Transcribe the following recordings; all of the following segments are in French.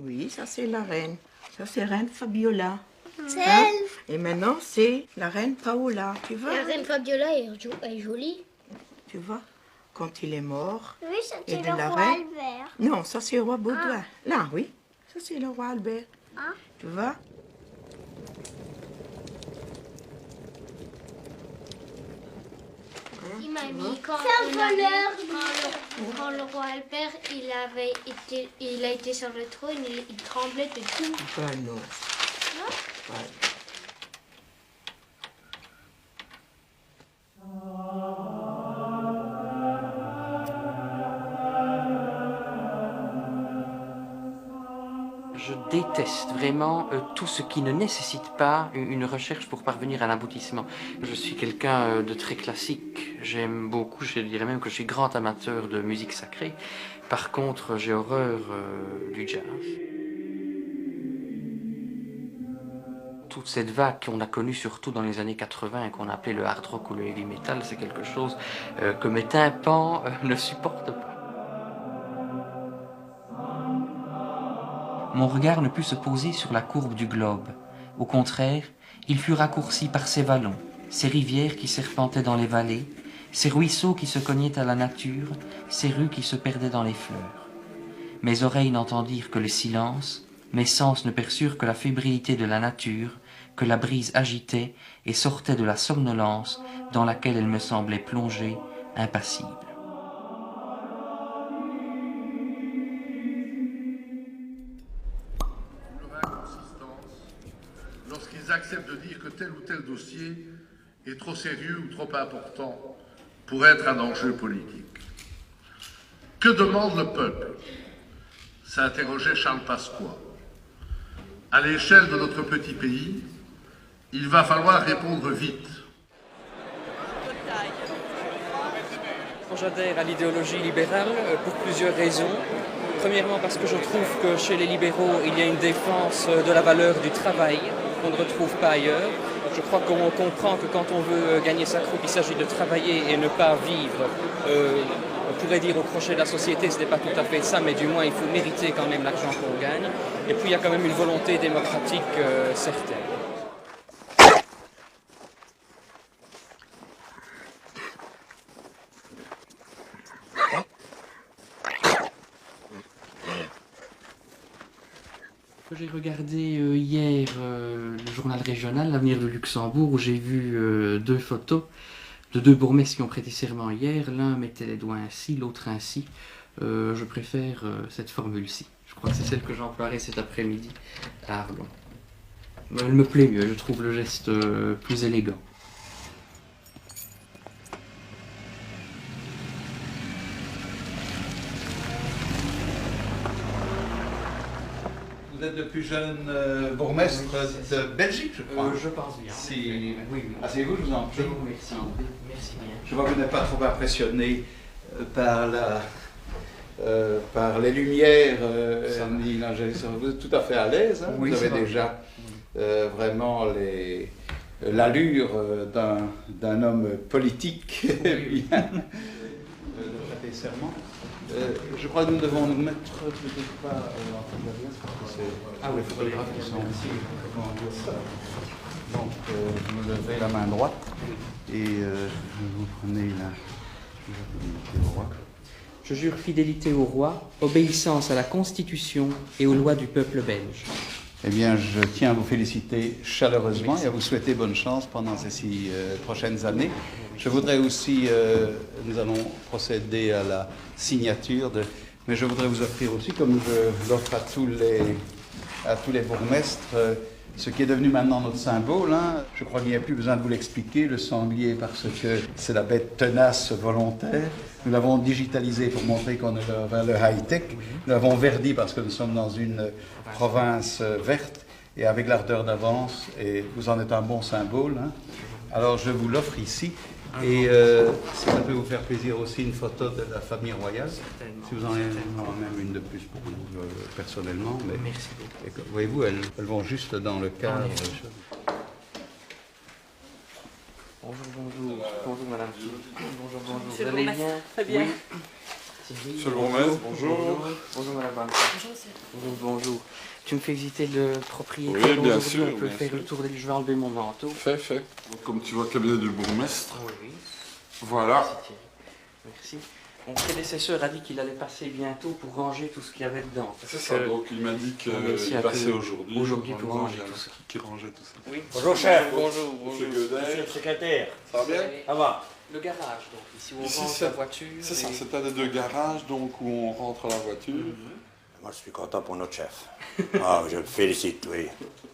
Oui, ça c'est la reine. Ça c'est reine Fabiola. C'est Hein? elle. Et maintenant c'est la reine Paola, tu vois? La reine Fabiola est jolie. Tu vois? Quand il est mort. Oui, ça Et c'est de le la roi reine. Albert. Non, ça c'est le roi Baudouin. Là, oui. Ça c'est le roi Albert. Ah. Tu vois? Il m'a mis quand le roi Albert il a été sur le trône, il tremblait de tout. Ben non. Non? Ouais. Je déteste vraiment tout ce qui ne nécessite pas une recherche pour parvenir à l'aboutissement. Je suis quelqu'un de très classique. J'aime beaucoup, je dirais même que je suis grand amateur de musique sacrée. Par contre, j'ai horreur du jazz. Toute cette vague qu'on a connue surtout dans les années 80 et qu'on appelait le hard rock ou le heavy metal, c'est quelque chose que mes tympans ne supportent pas. Mon regard ne put se poser sur la courbe du globe. Au contraire, il fut raccourci par ses vallons, ses rivières qui serpentaient dans les vallées, ces ruisseaux qui se cognaient à la nature, ces rues qui se perdaient dans les fleurs. Mes oreilles n'entendirent que le silence, mes sens ne perçurent que la fébrilité de la nature, que la brise agitait et sortait de la somnolence dans laquelle elle me semblait plongée, impassible. Lorsqu'ils acceptent de dire que tel ou tel dossier est trop sérieux ou trop important pour être un enjeu politique. Que demande le peuple? S'interrogeait Charles Pasqua. À l'échelle de notre petit pays, il va falloir répondre vite. J'adhère à l'idéologie libérale pour plusieurs raisons. Premièrement parce que je trouve que chez les libéraux, il y a une défense de la valeur du travail qu'on ne retrouve pas ailleurs. Je crois qu'on comprend que quand on veut gagner sa croupe, il s'agit de travailler et ne pas vivre. On pourrait dire au crochet de la société, ce n'est pas tout à fait ça, mais du moins il faut mériter quand même l'argent qu'on gagne. Et puis il y a quand même une volonté démocratique certaine. J'ai regardé hier le journal régional, l'Avenir de Luxembourg, où j'ai vu deux photos de deux bourgmestres qui ont prêté serment hier. L'un mettait les doigts ainsi, l'autre ainsi. Je préfère cette formule-ci. Je crois que c'est celle que j'emploierai cet après-midi à Arlon. Elle me plaît mieux, je trouve le geste plus élégant. Vous êtes le plus jeune bourgmestre de Belgique, je crois. Je pense bien. Si... Oui. Asseyez-vous, je vous en prie. Je vous remercie. Merci bien. Je vois que vous n'êtes pas trop impressionné par les lumières. Vous êtes tout à fait à l'aise. Hein, oui, vous avez déjà vraiment l'allure d'un homme politique bien de prêter serment. Je crois que nous devons nous mettre peut-être pas en face de les photographes qui sont ici. Donc, vous levez la main droite et vous prenez la fidélité au roi. Je jure fidélité au roi, obéissance à la Constitution et aux lois du peuple belge. Eh bien, je tiens à vous féliciter chaleureusement et à vous souhaiter bonne chance pendant ces 6 prochaines années. Je voudrais aussi, nous allons procéder à la signature, mais je voudrais vous offrir aussi, comme je l'offre à tous les bourgmestres, ce qui est devenu maintenant notre symbole. Hein. Je crois qu'il n'y a plus besoin de vous l'expliquer, le sanglier, parce que c'est la bête tenace volontaire. Nous l'avons digitalisé pour montrer qu'on est vers le high-tech. Nous l'avons verdi parce que nous sommes dans une province verte et avec l'ardeur d'avance, et vous en êtes un bon symbole. Hein. Alors je vous l'offre ici. Et si ça peut vous faire plaisir aussi, une photo de la famille royale, si vous en avez même une de plus pour vous personnellement. Mais, merci beaucoup. Voyez-vous, elles vont juste dans le cadre. Bonjour, bonjour. Bonjour, madame. Bonjour, bonjour. Monsieur Vous allez le bien? Très bien. Oui. Thierry. Monsieur le bourgmestre, bonjour. Bonjour madame Banca. Bonjour, bonjour. Tu me fais visiter le propriétaire Oui, bien aujourd'hui, sûr, on peut bien faire sûr. le tour des... Je vais enlever mon manteau. Fait. Donc, comme tu vois, cabinet du bourgmestre. Oui, oui. Voilà. Merci Thierry. Merci. Mon prédécesseur a dit qu'il allait passer bientôt pour ranger tout ce qu'il y avait dedans. C'est ça, donc il m'a dit on est ici qu'il un passait peu aujourd'hui. aujourd'hui pour Normalement, ranger il y a tout ça. qui rangeait tout ça. Oui. Bonjour chef. Bonjour, Monsieur Monsieur Godet. le secrétaire. Ça va bien? Ça va. Le garage, donc, ici où on Ici, range c'est- la voiture. C'est ça, et- c'est un des deux garages donc, où on rentre la voiture. Moi je suis content pour notre chef. Ah, je le félicite, oui.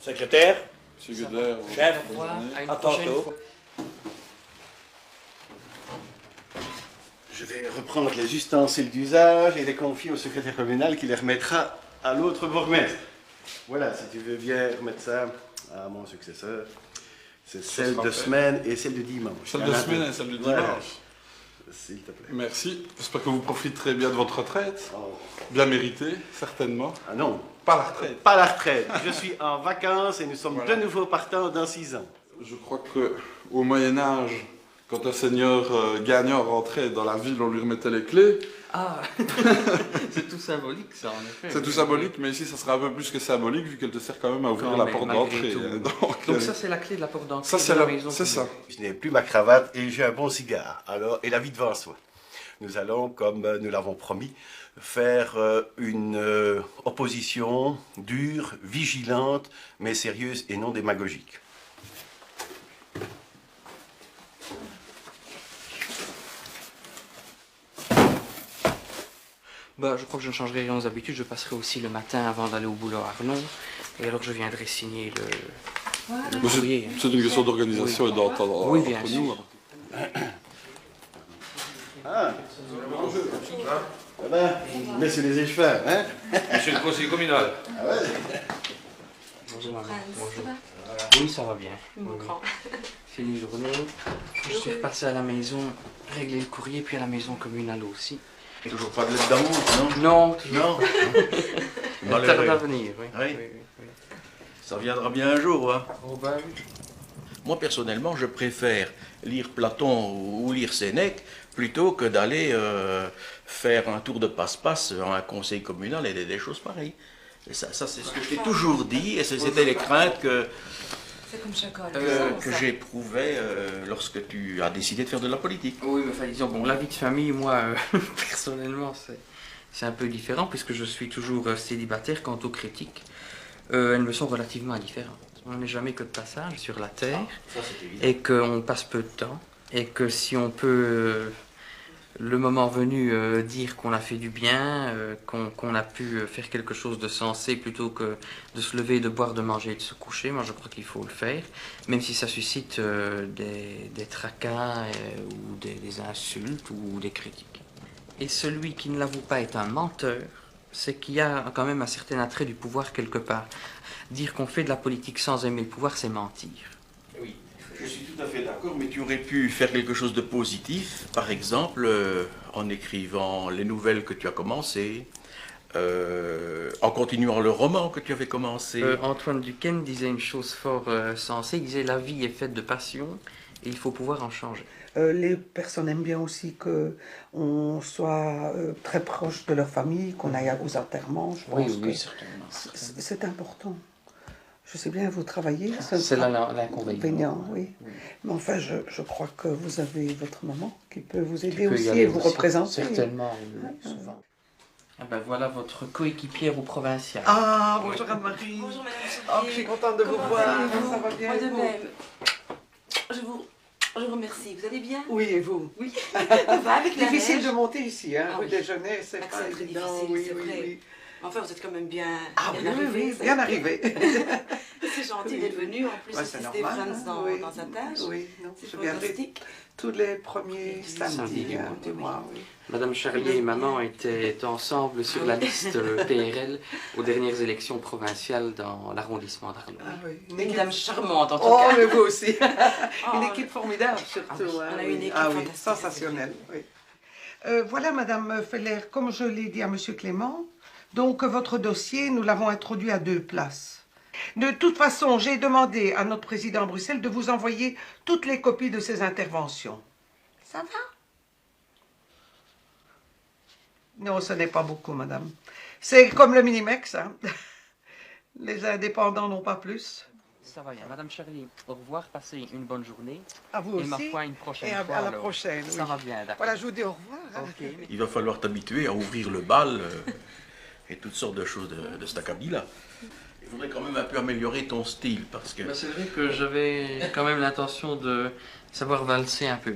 Secrétaire. Monsieur Godet, Chef. Au revoir, à une À prochaine tantôt. fois. Je vais reprendre les ustensiles d'usage et les confier au secrétaire communal qui les remettra à l'autre bourgmestre. Voilà, si tu veux bien remettre ça à mon successeur. C'est celle sera de fait. semaine et celle de dimanche. Celle de semaine et celle de Voilà. dimanche. S'il te plaît. Merci. J'espère que vous profiterez bien de votre retraite. Oh. Bien méritée, certainement. Ah non, Pas la retraite. pas la retraite. Je suis en vacances et nous sommes Voilà. de nouveau partants dans 6 ans. Je crois qu'au Moyen-Âge, quand un seigneur gagnant rentrait dans la ville, on lui remettait les clés. Ah, c'est tout symbolique ça en effet. C'est tout symbolique, mais ici, ça sera un peu plus que symbolique, vu qu'elle te sert quand même à ouvrir Quand la même, porte malgré d'entrée. tout. hein. Donc ça c'est la clé de la porte d'entrée ça, c'est de la la- maison. c'est ça. Je n'ai plus ma cravate et j'ai un bon cigare. Alors, et la vie devant soi. Nous allons, comme nous l'avons promis, faire une opposition dure, vigilante, mais sérieuse et non démagogique. Bah, je crois que je ne changerai rien aux habitudes. Je passerai aussi le matin avant d'aller au boulot à Arlon. Et alors je viendrai signer le Mais c'est- courrier. C'est une question d'organisation et d'entente Oui, bien entre sûr. nous. Ah, ben, messieurs les échevins, hein? Monsieur le conseiller communal. Bonjour maman. Bonjour. Oui, ça va bien. Oui, oui. C'est une journée. Je suis repassé à la maison, régler le courrier, puis à la maison communale aussi. Toujours pas de lettre d'amour, non? Non, toujours. Non? Elle tarde à venir, oui. Oui. Ça viendra bien un jour, hein? Oh, bah, oui. Moi, personnellement, je préfère lire Platon ou lire Sénèque plutôt que d'aller faire un tour de passe-passe à un conseil communal et des choses pareilles. Et ça c'est ce que je t'ai toujours dit, et c'était les craintes que j'éprouvais lorsque tu as décidé de faire de la politique. Oui, mais enfin, disons, bon, la vie de famille, moi, personnellement, c'est un peu différent, puisque je suis toujours célibataire. Quant aux critiques, elles me sont relativement indifférentes. On n'est jamais que de passage sur la Terre, Ça, c'est évident. et qu'on passe peu de temps, et que si on peut, le moment venu, dire qu'on a fait du bien, qu'on a pu faire quelque chose de sensé, plutôt que de se lever, de boire, de manger et de se coucher, moi je crois qu'il faut le faire, même si ça suscite des tracas ou des insultes ou des critiques. Et celui qui ne l'avoue pas est un menteur, c'est qu'il y a quand même un certain attrait du pouvoir quelque part. Dire qu'on fait de la politique sans aimer le pouvoir, c'est mentir. Oui, je suis tout à fait d'accord, mais tu aurais pu faire quelque chose de positif, par exemple en écrivant les nouvelles que tu as commencées, en continuant le roman que tu avais commencé. Antoine Duquesne disait une chose fort sensée, il disait « La vie est faite de passion et il faut pouvoir en changer ». Les personnes aiment bien aussi qu'on soit très proche de leur famille, qu'on aille aux enterrements. Je pense que certainement. c'est important. Je sais bien, vous travaillez. C'est l'inconvénient. Oui. Mais enfin, je crois que vous avez votre maman qui peut vous aider Qui peut y aussi aller et vous aussi. représenter. Certainement, oui, souvent. Ah ben voilà votre coéquipière au provincial. Ah, bonjour Anne-Marie. Bonjour Madame Oh, Chartier. je suis contente de vous Comment voir. allez-vous? Ça va bien Moi et de vous même. Je vous remercie. Vous allez bien? Oui, et vous? Oui. Ça va avec la Difficile neige? de monter ici, hein. Ah Rue oui. des Jeunesse, c'est Ah, pas c'est très évident. difficile, Oui, c'est oui, vrai. oui. Enfin, vous êtes quand même bien, Ah oui, bien oui, arrivé. oui, ça. bien arrivé. C'est gentil Oui. d'être venu. En plus, Ouais, c'est assister normal, Franz dans, oui. dans sa tâche. Oui, non, C'est je viendrai fantastique. tous les premiers Samedi samedis du mois, du mois, oui. Madame Charlier et maman étaient ensemble sur la liste PRL aux dernières élections provinciales dans l'arrondissement d'Arlon. Ah oui, Une dame charmante en tout Oh, cas. mais vous aussi. Oh, Une équipe formidable, surtout. Ah oui, hein, on a oui. une équipe Ah oui, fantastique, sensationnelle. Oui. Voilà, Madame Feller, comme je l'ai dit à Monsieur Clément, donc votre dossier, nous l'avons introduit à 2 places. De toute façon, j'ai demandé à notre président à Bruxelles de vous envoyer toutes les copies de ses interventions. Ça va? Non, ce n'est pas beaucoup, madame. C'est comme le Minimex, hein. Les indépendants n'ont pas plus. Ça va bien. Madame Charlie, au revoir, passez une bonne journée. À vous et aussi. ma foi, une prochaine et à, fois. à la alors. prochaine. Ça va bien, d'accord. Voilà, je vous dis au revoir. Hein. Ok. Il va falloir t'habituer à ouvrir le bal et toutes sortes de choses de cet acabit-là. Il faudrait quand même un peu améliorer ton style parce que... C'est vrai que j'avais quand même l'intention de savoir valser un peu.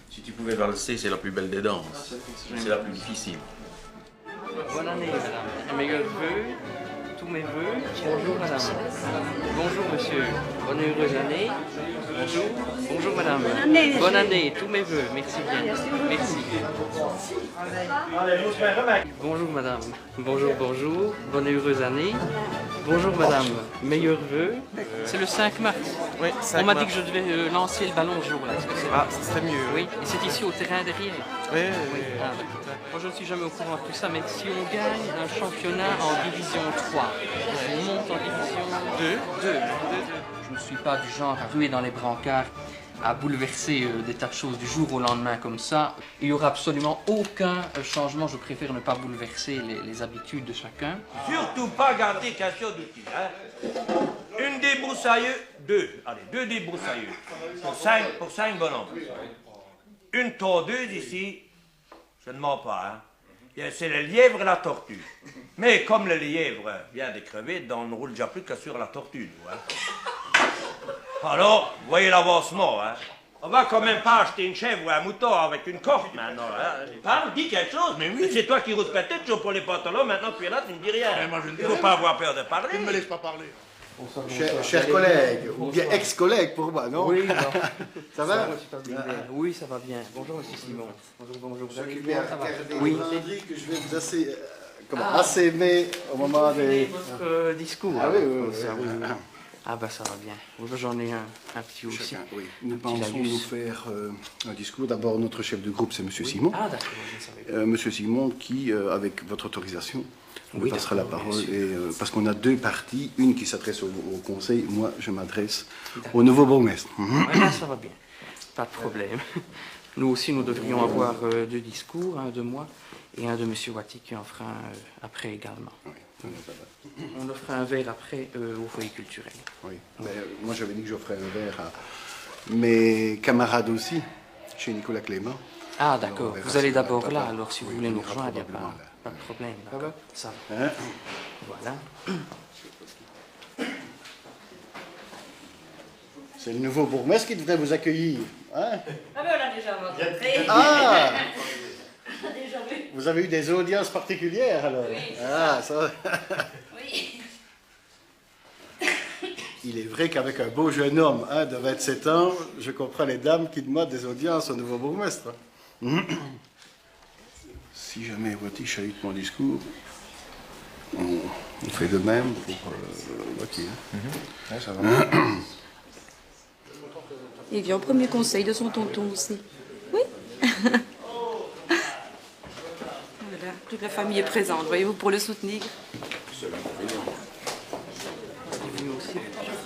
Si tu pouvais valser, c'est la plus belle des danses. C'est la plus difficile. Bonne année, madame. Meilleurs vœux, tous mes vœux. Bonjour, madame. Bonjour, monsieur. Bonne heureuse année. Bonjour. Bonjour, madame. Bonne année, tous mes vœux. Merci bien. Merci. Bonjour, madame. Bonjour, bonjour. Bonne heureuse année. Bonjour, madame. Meilleurs vœux. C'est le 5 mars. Oui, 5 On m'a mars. dit que je devais lancer le ballon ce jour-là. Ah, ça serait mieux. Oui, et c'est ici au terrain derrière. Oui, Ah, d'accord. Moi, je ne suis jamais au courant de tout ça, mais si on gagne un championnat en division 3, on monte en division 2. Je ne suis pas du genre à ruer dans les brancards, à bouleverser des tas de choses du jour au lendemain comme ça. Il n'y aura absolument aucun changement. Je préfère ne pas bouleverser les habitudes de chacun. Surtout pas garder question d'outils. Hein? Une débroussailleuse, deux. Allez, deux débroussailleuses. Pour cinq bonhommes. Une tondeuse ici, je ne mens pas. Hein? C'est le lièvre et la tortue. Mais comme le lièvre vient de crever, on ne roule déjà plus que sur la tortue. Nous, hein? Alors, voyez l'avancement. Hein? On va quand même pas acheter une chèvre ou un mouton avec une corde maintenant. Hein? Parle, dis quelque chose. Mais oui. C'est toi qui routes peut-être toujours pour les pantalons. Maintenant, tu es là, tu ne dis rien. Il ne faut pas avoir peur de parler. Tu ne me laisses pas parler. Chers collègues, ou bien ex-collègues pour moi, non? Oui, ça va? Oui, ça va bien. Bonjour, monsieur Simon. Bonjour. Je vais bien regarder Oui. votre calendrier que je vais vous assaimer au moment des... Votre discours. Ah oui, oui, oui. Ça, oui. Ah bah ça va bien. Oui, j'en ai un petit aussi. Oui. Nous Un petit pensons laïus. nous faire un discours. D'abord, notre chef de groupe, c'est M. Simon. Ah d'accord, je ne savais pas. Monsieur Simon qui, avec votre autorisation, me Oui, passera la d'accord, parole. bien Et, parce qu'on a deux parties, une qui s'adresse au conseil, moi je m'adresse au nouveau bourgmestre. Voilà, ça va bien. Pas de problème. Nous aussi, nous devrions avoir deux discours, un de moi et un de M. Watti qui en fera un après également. On offre un verre après au foyer culturel. Oui. Mais, moi j'avais dit que j'offrais un verre à mes camarades aussi, chez Nicolas Clément. Ah d'accord, verra vous allez ça, d'abord papa. là, alors si vous Oui, voulez on nous ira rejoindre, il n'y a probablement pas de problème. D'accord. Ça va. Hein? Voilà. C'est le nouveau bourgmestre qui devrait vous accueillir. Hein? Ah ben on a déjà rencontré. Ah! On a déjà vu. Vous avez eu des audiences particulières alors? Oui. Ah, ça. Oui. Il est vrai qu'avec un beau jeune homme de 27 ans, je comprends les dames qui demandent des audiences au nouveau bourgmestre. Si jamais Watti chahute mon discours, on fait de même pour Watti. Ouais, ça va. Il vient au premier conseil de son tonton aussi. Oui. Voilà, toute la famille est présente, voyez-vous, pour le soutenir.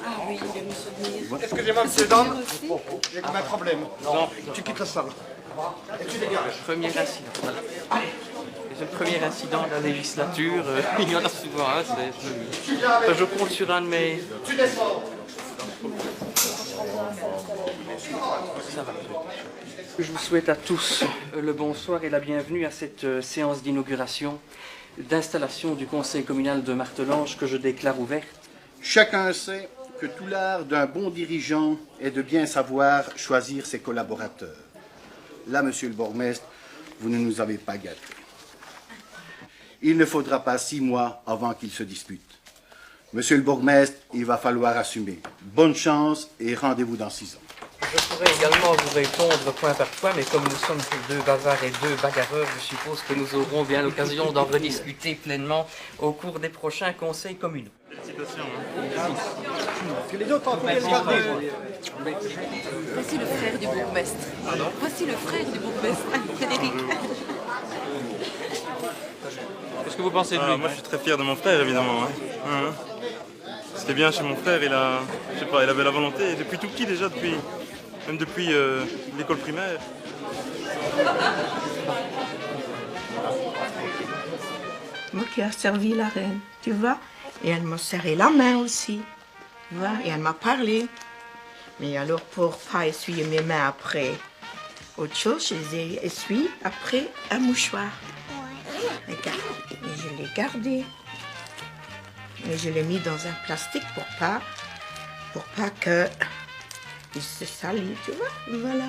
Ah oui, il vient me soutenir. Excusez-moi, monsieur Dan. Il y a comme un problème. Non. Tu quittes la salle. Et tu dégages. Premier incident. Voilà. C'est le premier incident de la législature. Il y en a souvent. Hein, enfin, je compte sur un de mes... Tu descends. Ça va. Je vous souhaite à tous le bonsoir et la bienvenue à cette séance d'inauguration d'installation du conseil communal de Martelange que je déclare ouverte. Chacun sait que tout l'art d'un bon dirigeant est de bien savoir choisir ses collaborateurs. Là, monsieur le bourgmestre, vous ne nous avez pas gâtés. Il ne faudra pas 6 mois avant qu'ils se disputent. Monsieur le bourgmestre, il va falloir assumer. Bonne chance et rendez-vous dans 6 ans. Je pourrais également vous répondre point par point, mais comme nous sommes deux bavards et deux bagarreurs, je suppose que nous aurons bien l'occasion d'en rediscuter pleinement au cours des prochains conseils communaux. Que les autres ont coupé le garder. Voici le frère du bourgmestre. Voici le frère du bourgmestre, Frédéric. Qu'est-ce que vous pensez de lui? Moi je suis très fier de mon frère évidemment. Hein. C'était bien chez mon frère, il avait la volonté, et depuis tout petit déjà, même depuis l'école primaire. moi qui a servi la reine, tu vois. Et elle m'a serré la main aussi, tu vois, et elle m'a parlé. Mais alors, pour pas essuyer mes mains après autre chose, je les ai essuyées après un mouchoir. Regarde, et je l'ai gardé. Et je l'ai mis dans un plastique pour pas que il se salisse, tu vois, voilà.